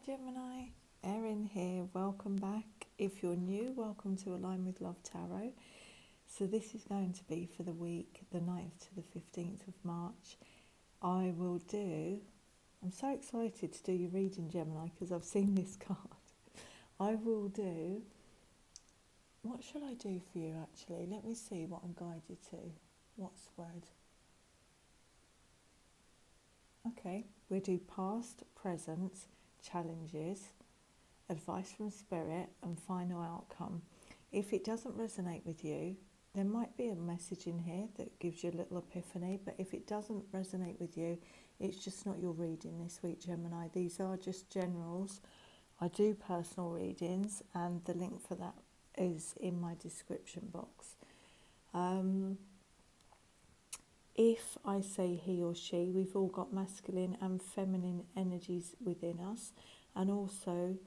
Gemini, Erin here, welcome back. If you're new, welcome to Align with Love Tarot. So this is going to be for the week, the 9th to the 15th of March. I'm so excited to do your reading, Gemini, because I've seen this card. What shall I do for you actually? Let me see what I'm guided to. What's the word? Okay, we do past, present, challenges, advice from spirit and final outcome. If it doesn't resonate with you, there might be a message in here that gives you a little epiphany, but if it doesn't resonate with you, it's just not your reading this week, Gemini. These are just generals. I do personal readings and the link for that is in my description box. If I say he or she, we've all got masculine and feminine energies within us, and also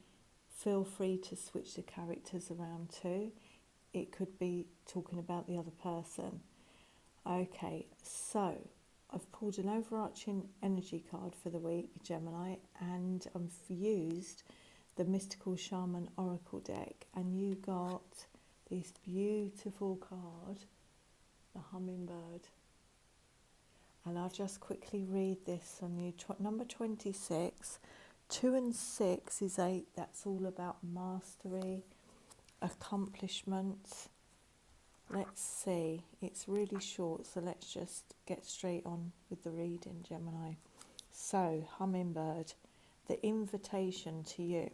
feel free to switch the characters around too. It could be talking about the other person. Okay, so I've pulled an overarching energy card for the week, Gemini, and I've used the Mystical Shaman Oracle deck, and you got this beautiful card, the Hummingbird. And I'll just quickly read this on you. Number 26, 2 and 6 is 8. That's all about mastery, accomplishments. Let's see. It's really short, so let's just get straight on with the reading, Gemini. So, Hummingbird, the invitation to you.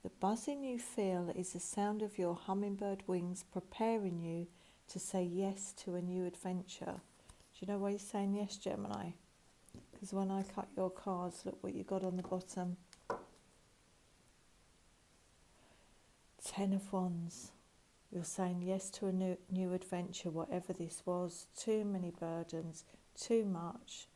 The buzzing you feel is the sound of your hummingbird wings preparing you to say yes to a new adventure. Do you know why you're saying yes, Gemini? Because when I cut your cards, look what you got on the bottom. 10 of Wands. You're saying yes to a new adventure, whatever this was. Too many burdens, too much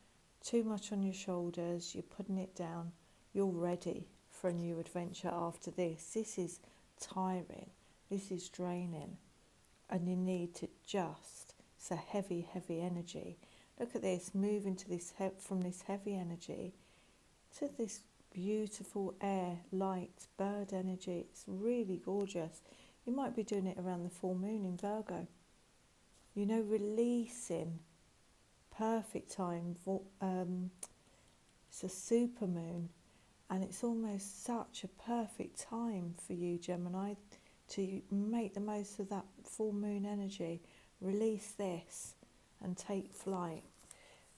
on your shoulders. You're putting it down. You're ready for a new adventure after this. This is tiring. This is draining. And you need to just... It's a heavy, heavy energy. Look at this, moving to this from this heavy energy to this beautiful air, light, bird energy. It's really gorgeous. You might be doing it around the full moon in Virgo. You know, releasing, perfect time. It's a super moon, and it's almost such a perfect time for you, Gemini, to make the most of that full moon energy. Release this and take flight.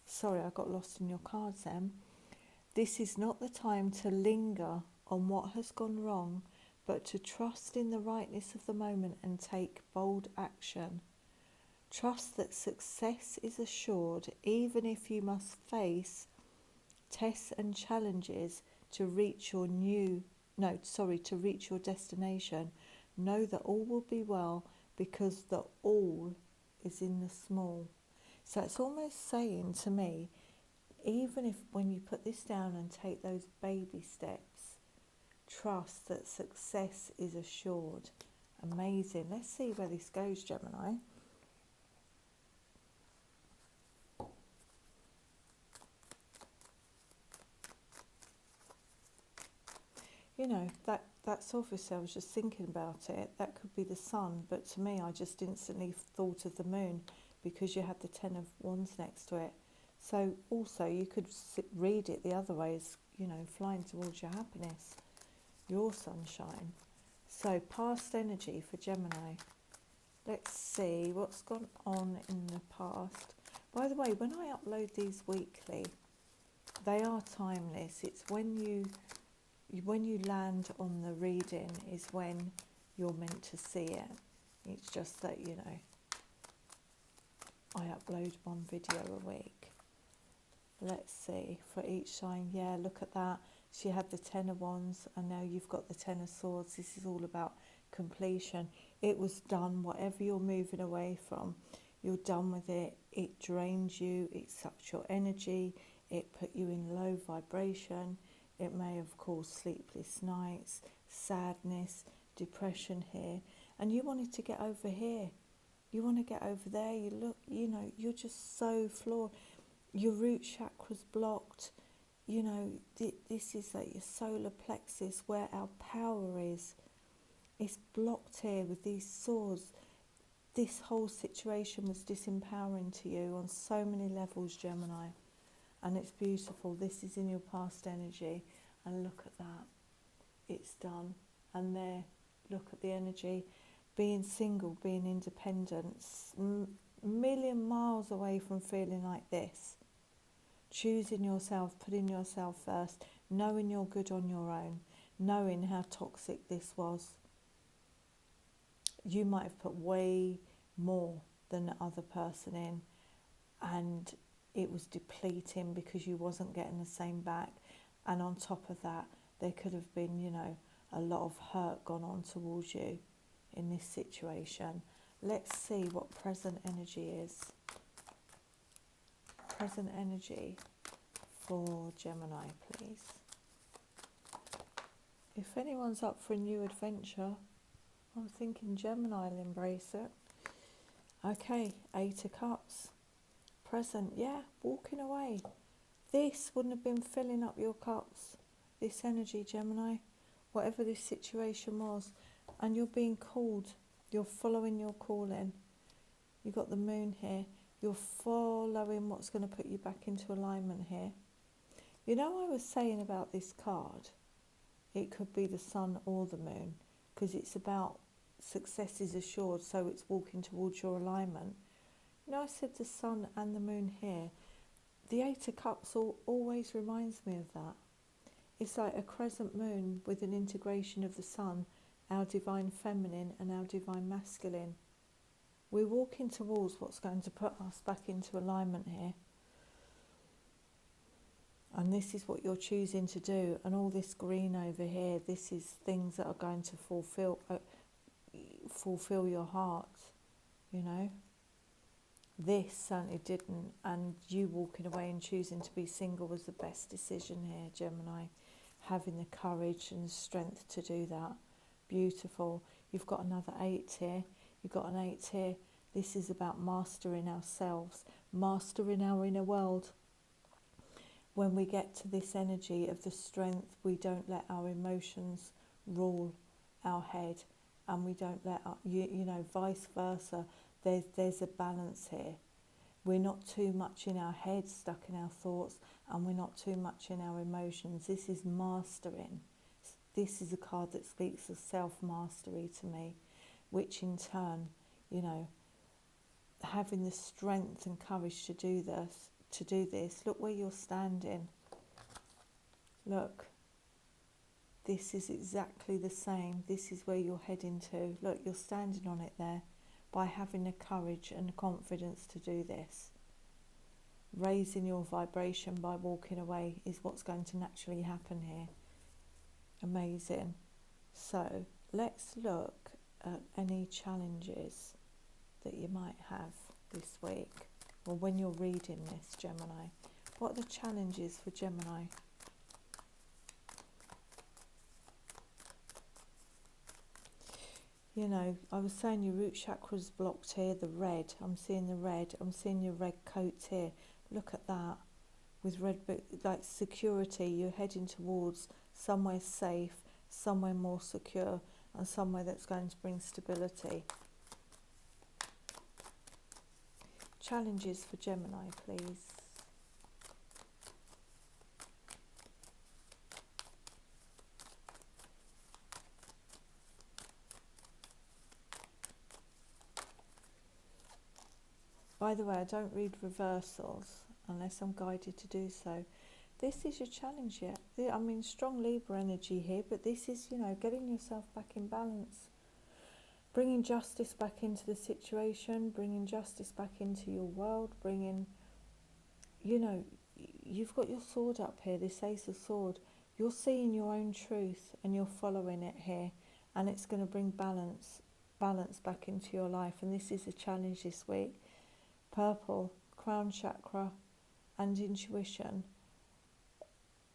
Sorry, I got lost in your cards then. This is not the time to linger on what has gone wrong, but to trust in the rightness of the moment and take bold action. Trust that success is assured, even if you must face tests and challenges to reach your destination. Know that all will be well, because the all is in the small. So it's almost saying to me, even if when you put this down and take those baby steps, trust that success is assured. Amazing. Let's see where this goes, Gemini. You know, that's obviously, I was just thinking about it, that could be the sun, but to me I just instantly thought of the moon, because you had the 10 of Wands next to it. So also you could read it the other way as, you know, flying towards your happiness, your sunshine. So past energy for Gemini. Let's see what's gone on in the past. By the way, when I upload these weekly, they are timeless. It's when you land on the reading is when you're meant to see it. It's just that, you know, I upload one video a week. Let's see, for each sign, yeah, look at that. She had the 10 of Wands, and now you've got the 10 of Swords. This is all about completion. It was done, whatever you're moving away from, you're done with it. It drains you, it sucks your energy, it put you in low vibration. It may have caused sleepless nights, sadness, depression here. And you wanted to get over here. You want to get over there. You look, you know, you're just so flawed. Your root chakra's blocked. you know, this is like your solar plexus where our power is. It's blocked here with these swords. This whole situation was disempowering to you on so many levels, Gemini. And it's beautiful. This is in your past energy. And look at that. It's done. And there, look at the energy. Being single, being independent, million miles away from feeling like this. Choosing yourself, putting yourself first, knowing you're good on your own, knowing how toxic this was. You might have put way more than the other person in, and it was depleting because you wasn't getting the same back. And on top of that, there could have been, you know, a lot of hurt gone on towards you in this situation. Let's see what present energy is. Present energy for Gemini, please. If anyone's up for a new adventure, I'm thinking Gemini will embrace it. Okay, 8 of Cups. Present, yeah, walking away. This wouldn't have been filling up your cups, this energy, Gemini, whatever this situation was. And you're being called. You're following your calling. You've got the moon here. You're following what's going to put you back into alignment here. You know, I was saying about this card, it could be the sun or the moon, because it's about success is assured, so it's walking towards your alignment. You know, I said the sun and the moon here. The 8 of Cups always reminds me of that. It's like a crescent moon with an integration of the sun, our divine feminine and our divine masculine. We're walking towards what's going to put us back into alignment here. And this is what you're choosing to do. And all this green over here, this is things that are going to fulfill your heart, you know. This certainly didn't, and you walking away and choosing to be single was the best decision here, Gemini. Having the courage and strength to do that. Beautiful. You've got another 8 here. You've got an 8 here. This is about mastering ourselves, mastering our inner world. When we get to this energy of the strength, we don't let our emotions rule our head, and we don't let our, you know, vice versa. There's a balance here. We're not too much in our head, stuck in our thoughts, and we're not too much in our emotions. This is mastering. This is a card that speaks of self-mastery to me, which in turn, you know, having the strength and courage to do this. Look where you're standing. Look. This is exactly the same. This is where you're heading to. Look, you're standing on it there by having the courage and the confidence to do this. Raising your vibration by walking away is what's going to naturally happen here. Amazing. So let's look at any challenges that you might have this week, or when you're reading this, Gemini. What are the challenges for Gemini? You know, I was saying your root chakra's blocked here, the red. I'm seeing the red. I'm seeing your red coats here. Look at that. With red, like security, you're heading towards somewhere safe, somewhere more secure, and somewhere that's going to bring stability. Challenges for Gemini, please. By the way, I don't read reversals unless I'm guided to do so. This is your challenge yet. I mean, strong Libra energy here, but this is, you know, getting yourself back in balance. Bringing justice back into the situation, bringing justice back into your world, bringing, you know, you've got your sword up here, this Ace of Sword. You're seeing your own truth and you're following it here, and it's going to bring balance back into your life. And this is a challenge this week. Purple, crown chakra and intuition.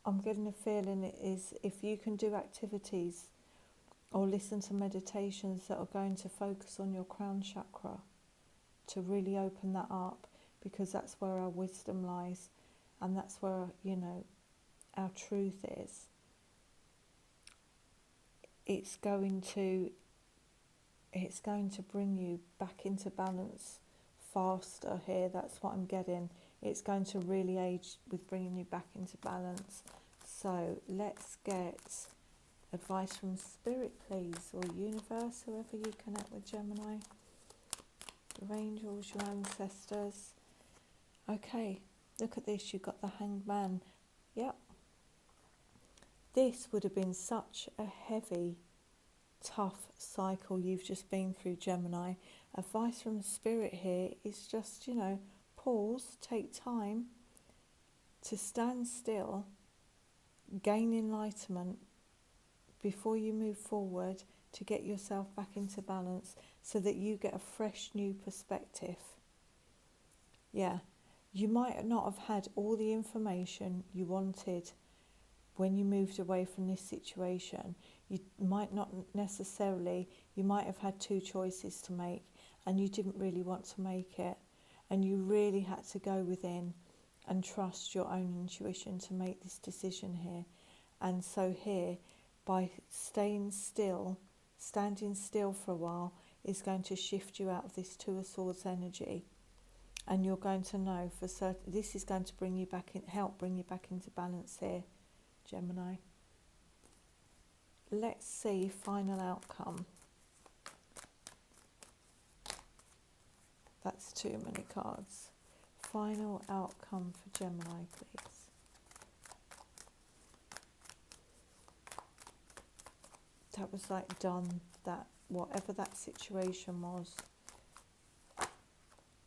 I'm getting a feeling it is, if you can do activities or listen to meditations that are going to focus on your crown chakra, to really open that up, because that's where our wisdom lies, and that's where, you know, our truth is, it's going to bring you back into balance faster here. That's what I'm getting. It's going to really aid with bringing you back into balance. So let's get advice from Spirit, please, or Universe, whoever you connect with, Gemini. Your angels, your ancestors. Okay, look at this. You've got the Hanged Man. Yep. This would have been such a heavy, tough cycle you've just been through, Gemini. Advice from Spirit here is just, pause, take time to stand still, gain enlightenment before you move forward, to get yourself back into balance so that you get a fresh new perspective. Yeah, you might not have had all the information you wanted when you moved away from this situation. You might not necessarily, you might have had two choices to make and you didn't really want to make it, and you really had to go within and trust your own intuition to make this decision here. And so here, by standing still for a while, is going to shift you out of this Two of Swords energy, and you're going to know for certain this is going to bring you back in, help bring you back into balance here, Gemini. Let's see final outcome. That's too many cards. Final outcome for Gemini, please. That was like done, that whatever that situation was,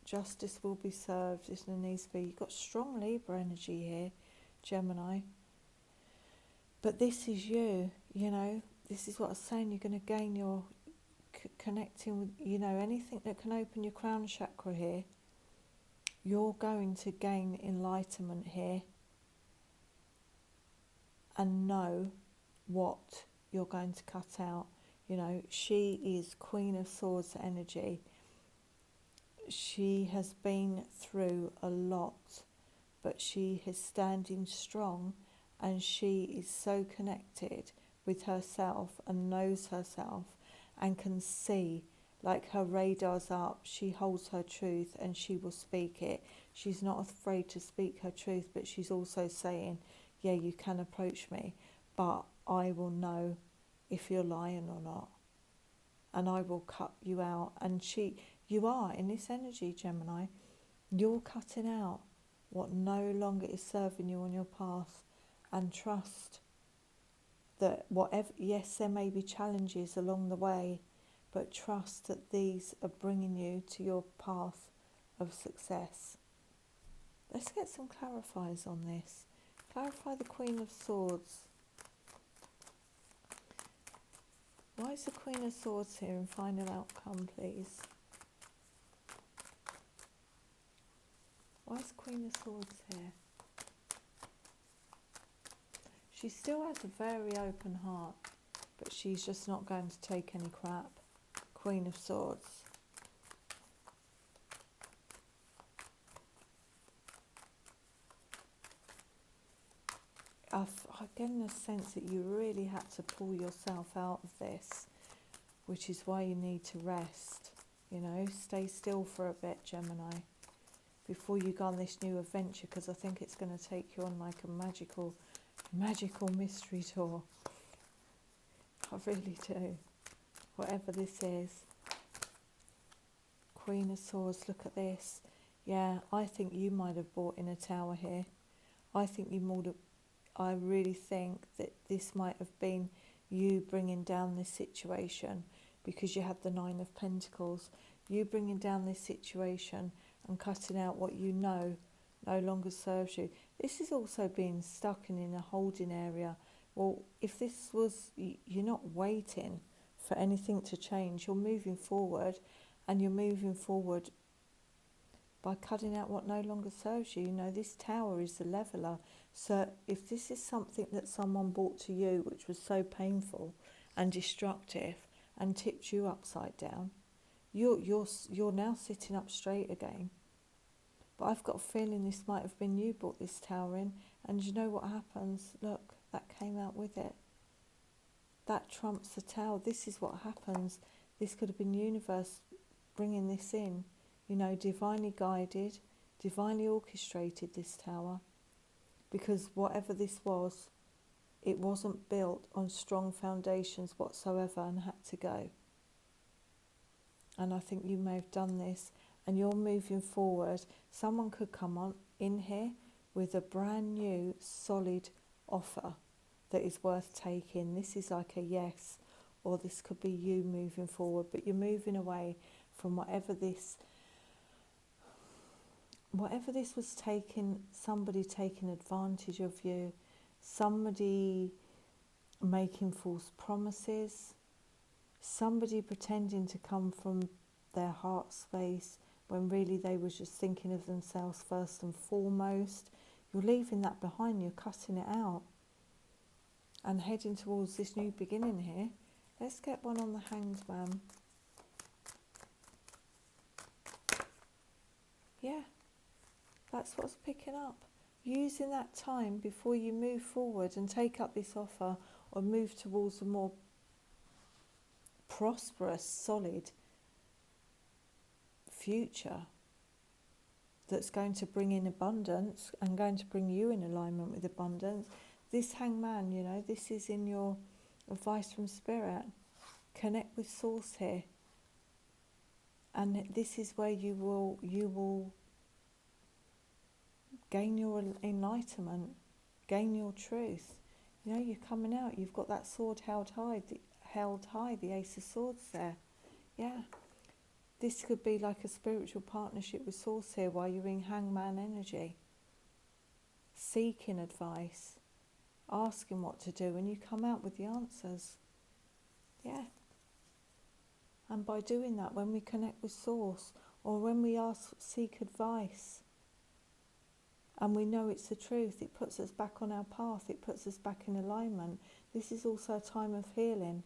justice will be served, as there needs to be. You've got strong Libra energy here, Gemini. But this is you, this is what I was saying. You're going to gain your connecting with, anything that can open your crown chakra here. You're going to gain enlightenment here and know what you're going to cut out. She is Queen of Swords energy. She has been through a lot, but she is standing strong, and she is so connected with herself and knows herself and can see, like her radar's up. She holds her truth and she will speak it. She's not afraid to speak her truth, but she's also saying, yeah, you can approach me, but I will know if you're lying or not, and I will cut you out. And you are in this energy, Gemini. You're cutting out what no longer is serving you on your path, and trust that whatever, yes, there may be challenges along the way, but trust that these are bringing you to your path of success. Let's get some clarifiers on this. Clarify the Queen of Swords. Why is the Queen of Swords here in final outcome, please? Why is the Queen of Swords here? She still has a very open heart, but she's just not going to take any crap. Queen of Swords. I'm getting a sense that you really had to pull yourself out of this, which is why you need to rest. Stay still for a bit, Gemini, before you go on this new adventure, because I think it's going to take you on like a magical mystery tour. I really do. Whatever this is. Queen of Swords, look at this. Yeah, I think you might have bought in a tower here. I really think that this might have been you bringing down this situation, because you had the Nine of Pentacles. You bringing down this situation and cutting out what you know no longer serves you. This is also being stuck in a holding area. Well, if this was, you're not waiting for anything to change. You're moving forward, and you're moving forward by cutting out what no longer serves you. This tower is the leveler. So if this is something that someone brought to you, which was so painful and destructive and tipped you upside down, you're now sitting up straight again. But I've got a feeling this might have been you brought this tower in, and you know what happens? Look, that came out with it. That trumps the tower. This is what happens. This could have been universe bringing this in, you know, divinely guided, divinely orchestrated, this tower. Because whatever this was, it wasn't built on strong foundations whatsoever and had to go. And I think you may have done this, and you're moving forward. Someone could come on in here with a brand new solid offer that is worth taking. This is like a yes, or this could be you moving forward, but you're moving away from whatever this was taking, somebody taking advantage of you, somebody making false promises, somebody pretending to come from their heart space when really they were just thinking of themselves first and foremost. You're leaving that behind, you're cutting it out and heading towards this new beginning here. Let's get one on the Hanged Man. Yeah, that's what's picking up. Using that time before you move forward and take up this offer or move towards a more prosperous, solid future that's going to bring in abundance and going to bring you in alignment with abundance. This Hangman, you know, this is in your advice from Spirit. Connect with Source here. And this is where you will gain your enlightenment, gain your truth. You know, you're coming out, you've got that sword held high, the Ace of Swords there. Yeah. This could be like a spiritual partnership with Source here while you're in Hangman energy. Seeking advice, asking what to do, and you come out with the answers. Yeah. And by doing that, when we connect with Source, or when we seek advice, and we know it's the truth, it puts us back on our path, it puts us back in alignment. This is also a time of healing,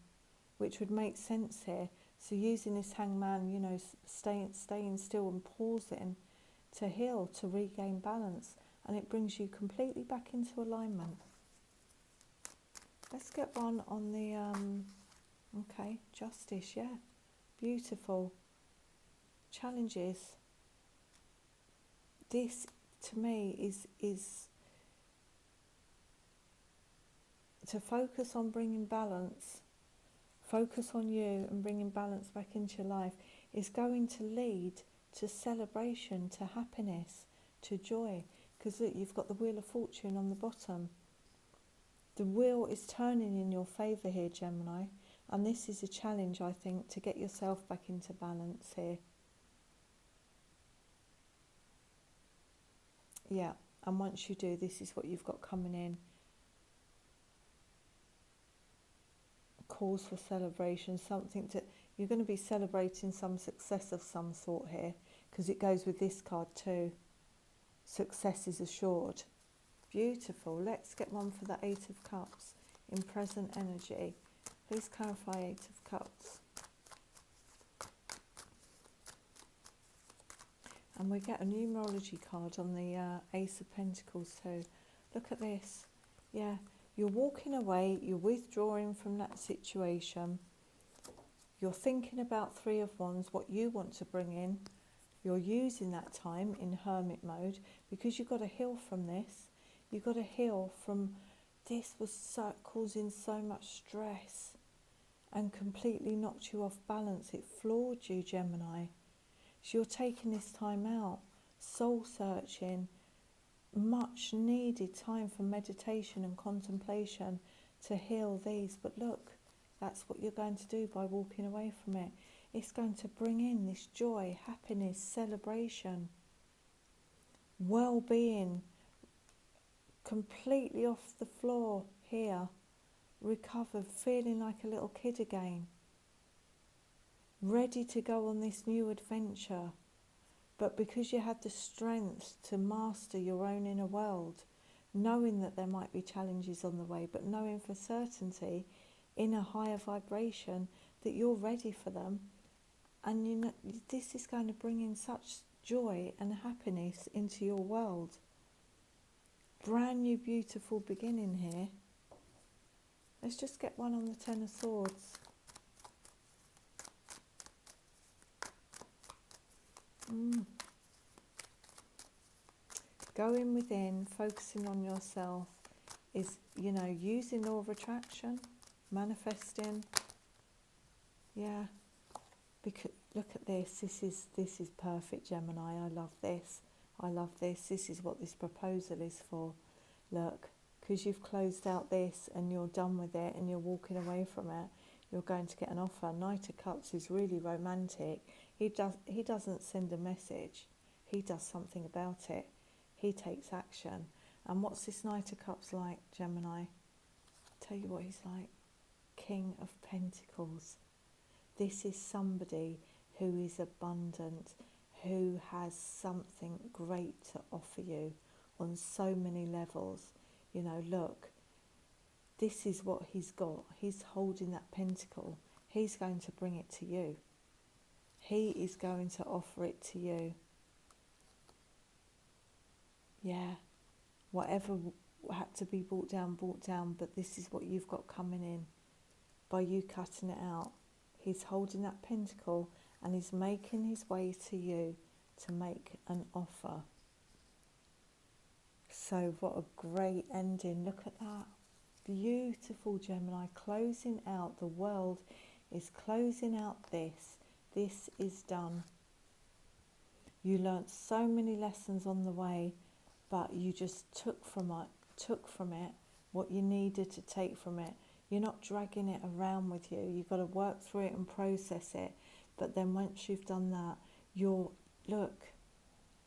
which would make sense here. So using this Hangman, you know, staying still and pausing to heal, to regain balance, and it brings you completely back into alignment. Let's get one on the, okay, Justice, yeah, beautiful. Challenges. This, to me, is to focus on bringing balance. Focus on you and bringing balance back into your life is going to lead to celebration, to happiness, to joy. Because look, you've got the Wheel of Fortune on the bottom. The wheel is turning in your favour here, Gemini. And this is a challenge, I think, to get yourself back into balance here. Yeah, and once you do, this is what you've got coming in. Cause for celebration, something to, you're going to be celebrating some success of some sort here, because it goes with this card too. Success is assured. Beautiful. Let's get one for the Eight of Cups in present energy. Please clarify Eight of Cups. And we get a numerology card on the Ace of Pentacles too. Look at this. Yeah. You're walking away, you're withdrawing from that situation. You're thinking about Three of Wands, what you want to bring in. You're using that time in hermit mode because you've got to heal from this. You've got to heal from this was causing so much stress and completely knocked you off balance. It floored you, Gemini. So you're taking this time out, soul searching, much needed time for meditation and contemplation to heal these. But look, that's what you're going to do by walking away from it. It's going to bring in this joy, happiness, celebration, well-being, completely off the floor here, recovered, feeling like a little kid again, ready to go on this new adventure. But because you had the strength to master your own inner world, knowing that there might be challenges on the way, but knowing for certainty in a higher vibration that you're ready for them, and you know this is going to bring in such joy and happiness into your world. Brand new beautiful beginning here. Let's just get one on the Ten of Swords. Going within, focusing on yourself is, you know, using law of attraction, manifesting. Yeah, because look at this. This is perfect, Gemini. I love this. I love this. This is what this proposal is for. Look, because you've closed out this and you're done with it and you're walking away from it, you're going to get an offer. Knight of Cups is really romantic. He doesn't send a message. He does something about it. He takes action. And what's this Knight of Cups like, Gemini? Tell you what he's like. King of Pentacles. This is somebody who is abundant, who has something great to offer you on so many levels. You know, look, this is what he's got. He's holding that pentacle. He's going to bring it to you. He is going to offer it to you. Yeah, whatever had to be brought down, but this is what you've got coming in by you cutting it out. He's holding that pentacle and he's making his way to you to make an offer. So what a great ending. Look at that. Beautiful, Gemini. Closing out. The world is closing out this. This is done. You learnt so many lessons on the way, but you just took from it what you needed to take from it. You're not dragging it around with you. You've got to work through it and process it. But then once you've done that, look,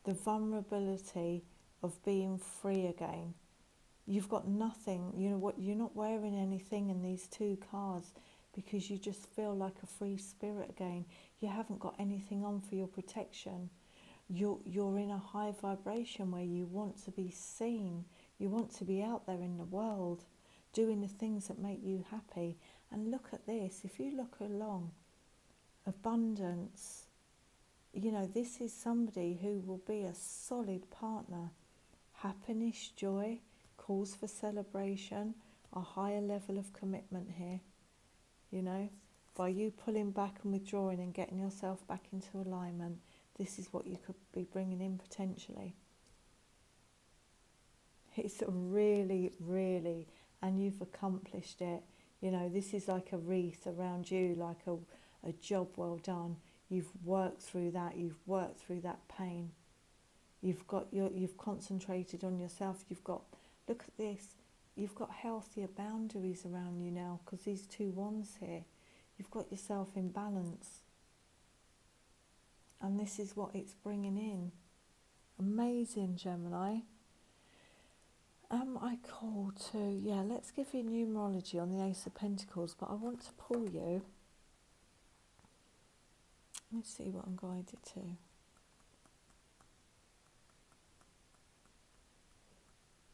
the vulnerability of being free again. You've got nothing. You know what? You're not wearing anything in these two cards because you just feel like a free spirit again. You haven't got anything on for your protection. You're in a high vibration where you want to be seen. You want to be out there in the world, doing the things that make you happy. And look at this. If you look along, abundance, you know, this is somebody who will be a solid partner. Happiness, joy, calls for celebration, a higher level of commitment here. You know, by you pulling back and withdrawing and getting yourself back into alignment, this is what you could be bringing in potentially. It's really, really, and you've accomplished it. You know, this is like a wreath around you, like a job well done. You've worked through that. You've worked through that pain. You've concentrated on yourself. Look at this. You've got healthier boundaries around you now because these two wands here. You've got yourself in balance. And this is what it's bringing in. Amazing, Gemini. Am I called to... Yeah, let's give you numerology on the Ace of Pentacles, but I want to pull you. Let's see what I'm guided to.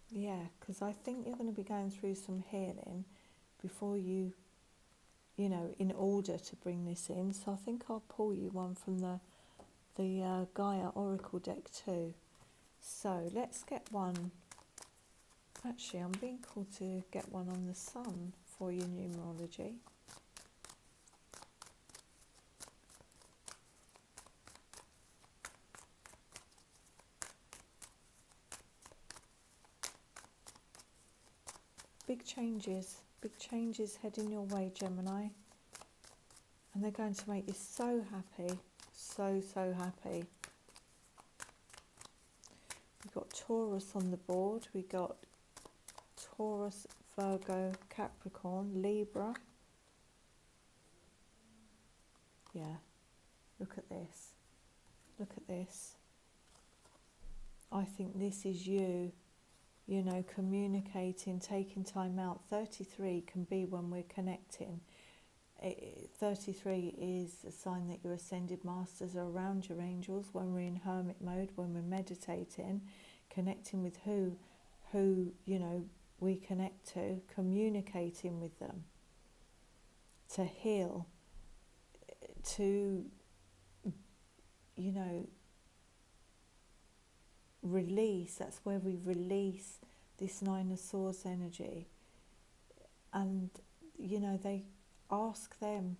Yeah, because I think you're going to be going through some healing before you know, in order to bring this in. So I think I'll pull you one from the Gaia Oracle deck too. So let's get one. Actually, I'm being called to get one on the Sun for your numerology. Big changes heading your way, Gemini. And they're going to make you so happy, so happy. We've got Taurus on the board. We've got Taurus, Virgo, Capricorn, Libra. Yeah, look at this. Look at this. I think this is you. You know, communicating, taking time out. 33 can be when we're connecting. 33 is a sign that your ascended masters are around your angels when we're in hermit mode, when we're meditating, connecting with who you know, we connect to, communicating with them, to heal, to, you know, release. That's where we release this Nine of Swords energy. And, you know, they ask them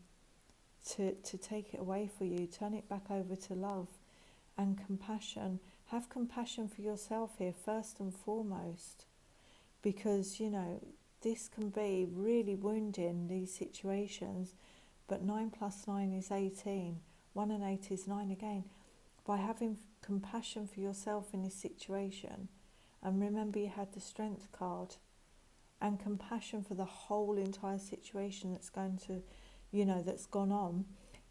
to take it away for you. Turn it back over to love and compassion. Have compassion for yourself here, first and foremost. Because, you know, this can be really wounding, these situations. But 9 plus 9 is 18. 1 and 8 is 9 again. By having compassion for yourself in this situation, and remember you had the Strength card, and compassion for the whole entire situation that's going to, you know, that's gone on,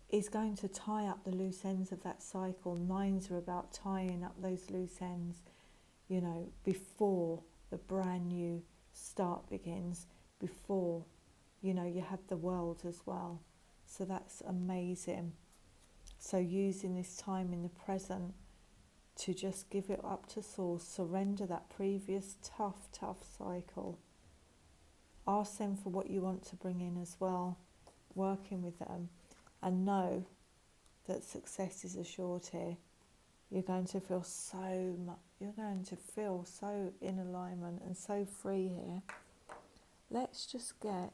is going to tie up the loose ends of that cycle. Nines are about tying up those loose ends, you know, before the brand new start begins, before, you know, you have the world as well. So that's amazing. So using this time in the present to just give it up to Source, surrender that previous tough cycle. Ask them for what you want to bring in as well, working with them, and know that success is assured here. You're going to feel you're going to feel so in alignment and so free here. Let's just get,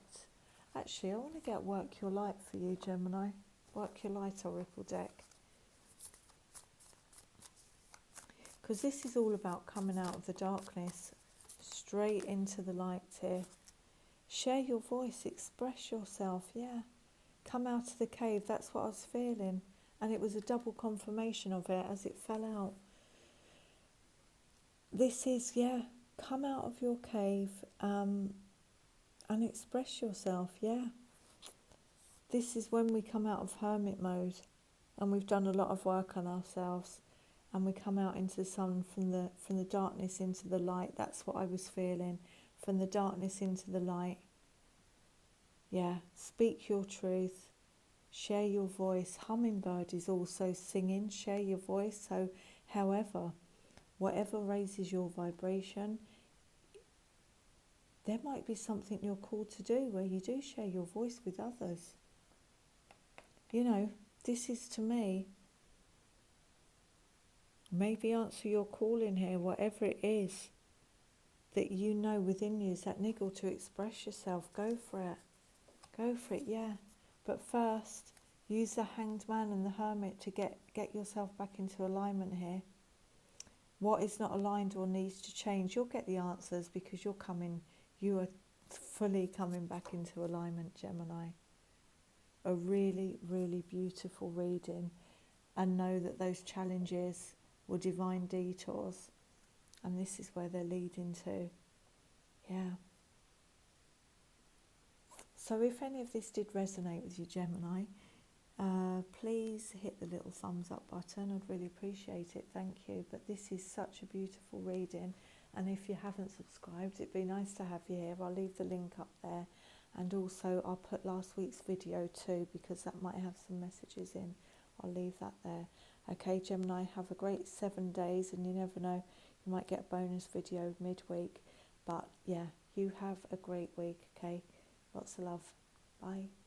actually I want to get Work Your Light for you, Gemini. Work Your Light Oracle deck. Because this is all about coming out of the darkness, straight into the light here. Share your voice, express yourself, yeah. Come out of the cave, that's what I was feeling. And it was a double confirmation of it as it fell out. This is, yeah, come out of your cave and express yourself, yeah. This is when we come out of hermit mode and we've done a lot of work on ourselves, and we come out into the sun, from the darkness into the light. That's what I was feeling. From the darkness into the light. Yeah, speak your truth. Share your voice. Hummingbird is also singing. Share your voice. So, however, whatever raises your vibration, there might be something you're called to do where you do share your voice with others. You know, this is, to me, maybe answer your calling here, whatever it is that you know within you is that niggle to express yourself. Go for it. Go for it, yeah. But first, use the Hanged Man and the Hermit to get yourself back into alignment here. What is not aligned or needs to change, you'll get the answers, because you are fully coming back into alignment, Gemini. A really, really beautiful reading. And know that those challenges were divine detours. And this is where they're leading to. Yeah. So if any of this did resonate with you, Gemini, please hit the little thumbs up button. I'd really appreciate it. Thank you. But this is such a beautiful reading. And if you haven't subscribed, it'd be nice to have you here. I'll leave the link up there. And also I'll put last week's video too, because that might have some messages in. I'll leave that there. Okay, Gemini, have a great 7 days. And you never know, you might get a bonus video midweek. But yeah, you have a great week, okay? Lots of love. Bye.